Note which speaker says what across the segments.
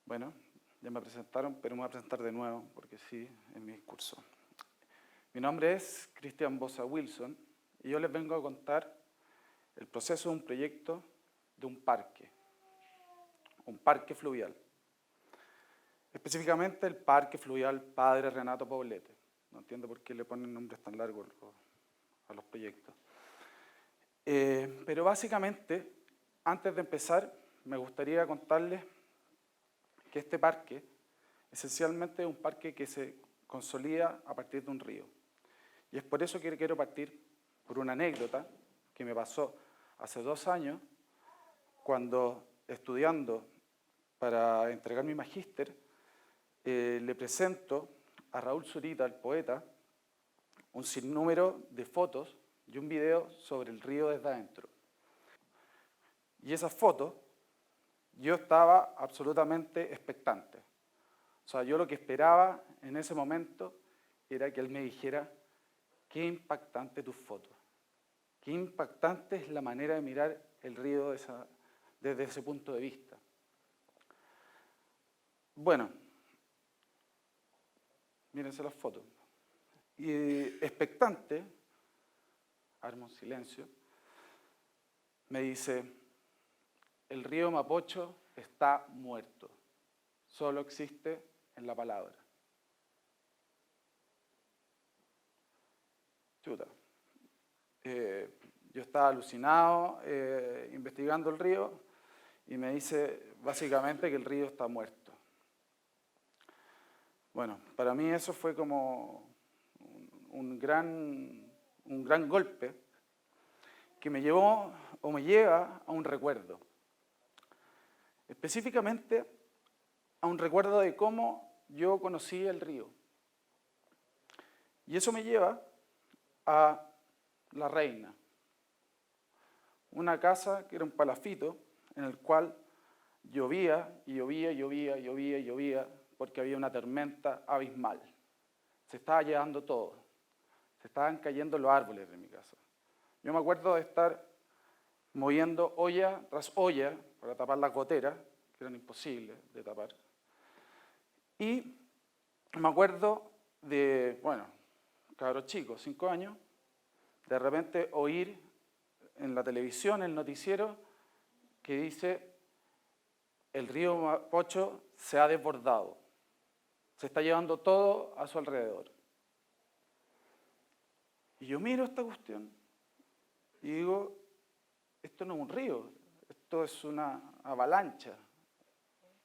Speaker 1: Bueno, ya me presentaron, pero me voy a presentar de nuevo, porque sí, en mi discurso. Mi nombre es Cristian Bosa Wilson y yo les vengo a contar el proceso de un proyecto de un parque fluvial. Específicamente el Parque Fluvial Padre Renato Poblete. No entiendo por qué le ponen nombres tan largos a los proyectos. Pero básicamente, antes de empezar, me gustaría contarles que este parque esencialmente es un parque que se consolida a partir de un río. Y es por eso que quiero partir por una anécdota que me pasó hace 2 años, cuando estudiando para entregar mi magíster, le presento a Raúl Zurita, el poeta, un sinnúmero de fotos y un video sobre el río desde adentro. Y esas fotos, yo estaba absolutamente expectante. O sea, yo lo que esperaba en ese momento era que él me dijera: qué impactante tus fotos, qué impactante es la manera de mirar el río desde ese punto de vista. Bueno, mírense las fotos. Y expectante, armo un silencio, me dice: el río Mapocho está muerto, solo existe en la palabra. Chuta. Yo estaba alucinado investigando el río y me dice básicamente que el río está muerto. Bueno, para mí eso fue como un gran golpe que me llevó o me lleva a un recuerdo. Específicamente a un recuerdo de cómo yo conocí el río. Y eso me lleva a La Reina, una casa que era un palafito en el cual llovía y llovía y llovía y llovía y llovía porque había una tormenta abismal. Se estaba llevando todo. Se estaban cayendo los árboles de mi casa. Yo me acuerdo de estar moviendo olla tras olla para tapar las goteras, que eran imposibles de tapar. Y me acuerdo de, bueno, cabros chicos, 5 años, de repente oír en la televisión el noticiero que dice: el río Mapocho se ha desbordado, se está llevando todo a su alrededor. Y yo miro esta cuestión y digo: esto no es un río, esto es una avalancha.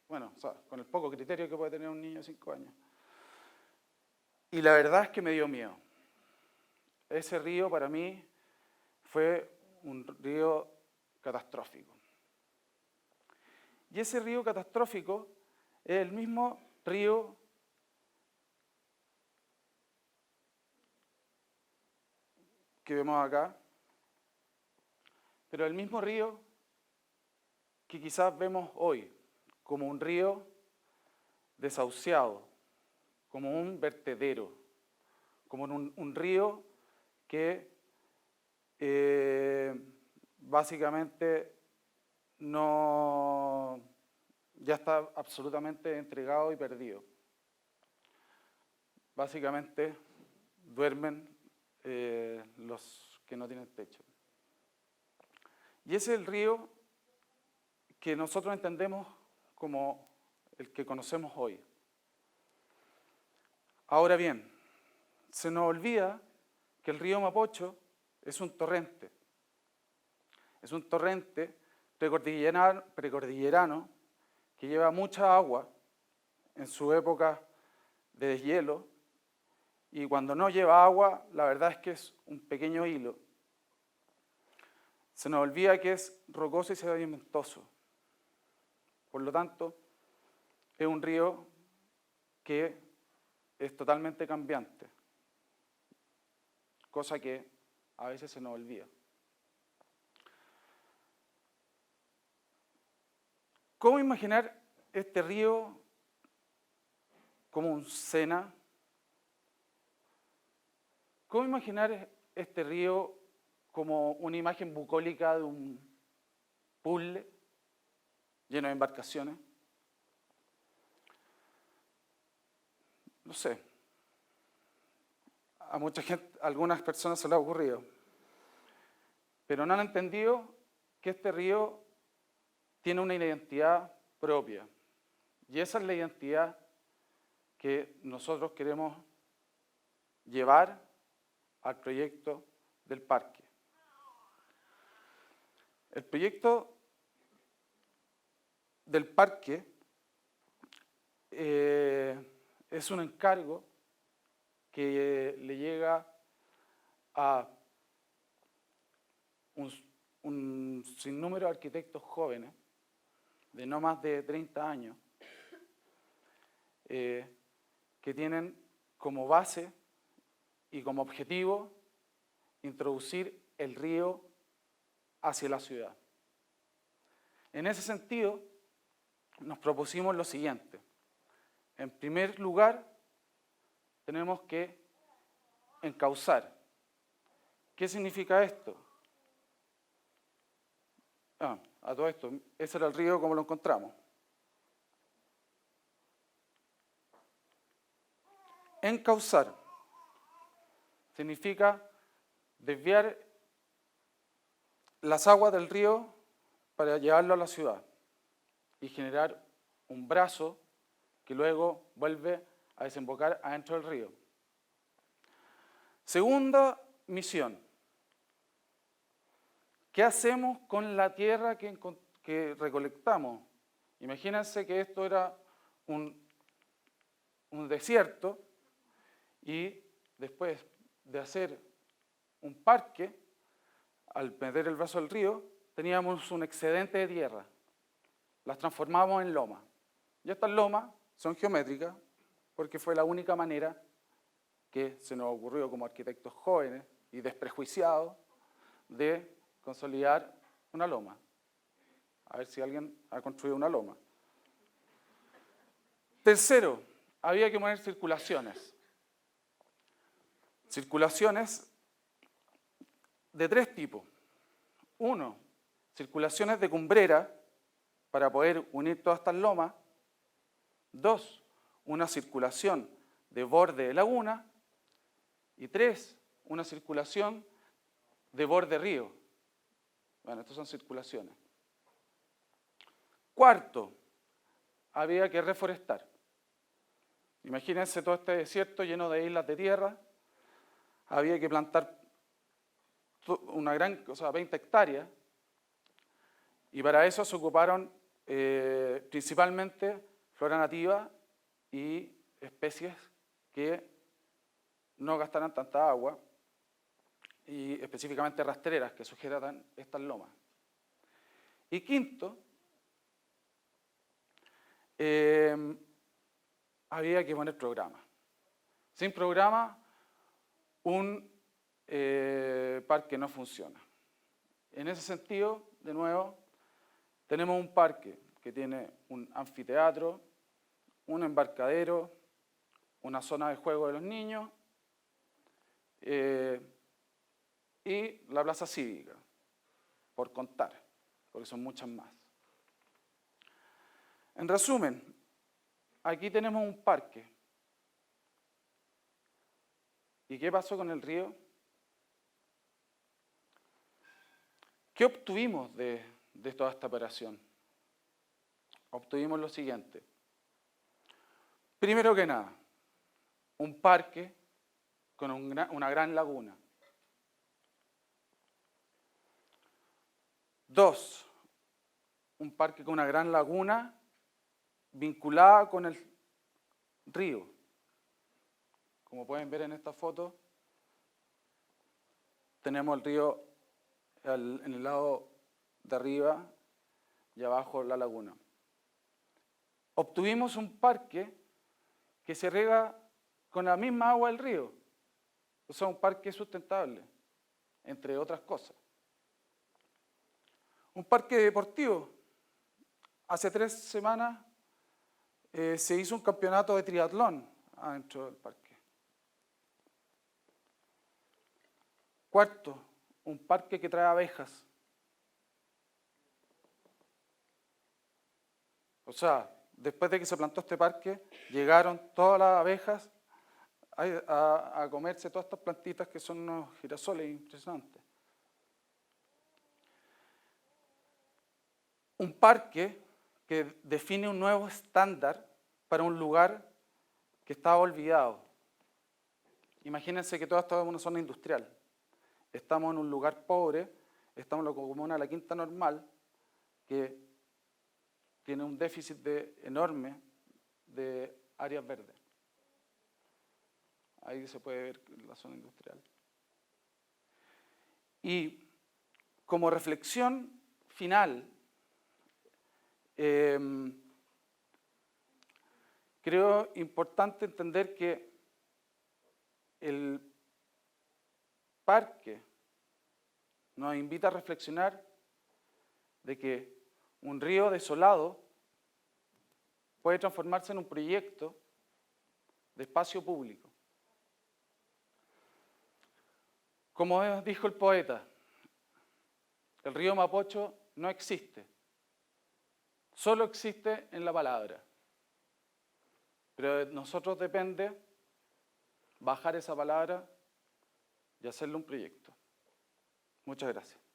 Speaker 1: Bueno, o sea, con el poco criterio que puede tener un niño de 5 años. Y la verdad es que me dio miedo. Ese río para mí fue un río catastrófico. Y ese río catastrófico es el mismo río que vemos acá, pero el mismo río que quizás vemos hoy como un río desahuciado, como un vertedero, como un río que básicamente ya está absolutamente entregado y perdido. Básicamente duermen los que no tienen techo. Y ese es el río que nosotros entendemos como el que conocemos hoy. Ahora bien, se nos olvida que el río Mapocho es un torrente. Es un torrente precordillerano que lleva mucha agua en su época de deshielo, y cuando no lleva agua, la verdad es que es un pequeño hilo. Se nos olvida que es rocoso y sedimentoso. Por lo tanto, es un río que es totalmente cambiante, cosa que a veces se nos olvida. ¿Cómo imaginar este río como un Sena? ¿Cómo imaginar este río como una imagen bucólica de un puzzle lleno de embarcaciones? no sé, a mucha gente, a algunas personas se les ha ocurrido, pero no han entendido que este río tiene una identidad propia. Y esa es la identidad que nosotros queremos llevar al proyecto del parque. El proyecto del parque es un encargo que le llega a un sinnúmero de arquitectos jóvenes de no más de 30 años que tienen como base y como objetivo introducir el río hacia la ciudad. En ese sentido, nos propusimos lo siguiente. En primer lugar, tenemos que encauzar. ¿Qué significa esto? A todo esto, ese era el río como lo encontramos. Encauzar significa desviar las aguas del río para llevarlo a la ciudad y generar un brazo que luego vuelve a desembocar adentro del río. Segunda misión. ¿Qué hacemos con la tierra que recolectamos? Imagínense que esto era un desierto y después de hacer un parque, al meter el brazo del río, teníamos un excedente de tierra. Las transformamos en lomas. Y estas lomas son geométricas porque fue la única manera que se nos ocurrió como arquitectos jóvenes y desprejuiciados de consolidar una loma. A ver si alguien ha construido una loma. Tercero, había que poner circulaciones. Circulaciones de tres tipos. Uno, circulaciones de cumbrera para poder unir todas estas lomas. Dos, una circulación de borde de laguna. Y tres, una circulación de borde río. Bueno, estas son circulaciones. Cuarto, había que reforestar. Imagínense todo este desierto lleno de islas de tierra. Había que plantar 20 hectáreas. Y para eso se ocuparon principalmente flora nativa y especies que no gastaran tanta agua, y específicamente rastreras que sujetaran estas lomas. Y quinto, había que poner programa. Sin programa, un parque no funciona. En ese sentido, de nuevo, tenemos un parque que tiene un anfiteatro, un embarcadero, una zona de juego de los niños y la plaza cívica, por contar, porque son muchas más. En resumen, aquí tenemos un parque. ¿Y qué pasó con el río? ¿Qué obtuvimos de toda esta operación? Obtuvimos lo siguiente. Primero que nada, un parque con una gran laguna. Dos, un parque con una gran laguna vinculada con el río. Como pueden ver en esta foto, tenemos el río en el lado de arriba y abajo la laguna. Obtuvimos un parque que se riega con la misma agua del río. O sea, un parque sustentable, entre otras cosas. Un parque deportivo. Hace 3 semanas se hizo un campeonato de triatlón adentro del parque. Cuarto, un parque que trae abejas. O sea, después de que se plantó este parque, llegaron todas las abejas a comerse todas estas plantitas que son unos girasoles impresionantes. Un parque que define un nuevo estándar para un lugar que estaba olvidado. Imagínense que todo esto es una zona industrial. Estamos en un lugar pobre, estamos en la comuna de La Quinta Normal, que tiene un déficit enorme de áreas verdes. Ahí se puede ver la zona industrial. Y como reflexión final, creo importante entender que el parque nos invita a reflexionar de que un río desolado puede transformarse en un proyecto de espacio público. Como dijo el poeta, el río Mapocho no existe, solo existe en la palabra. Pero de nosotros depende bajar esa palabra y hacerle un proyecto. Muchas gracias.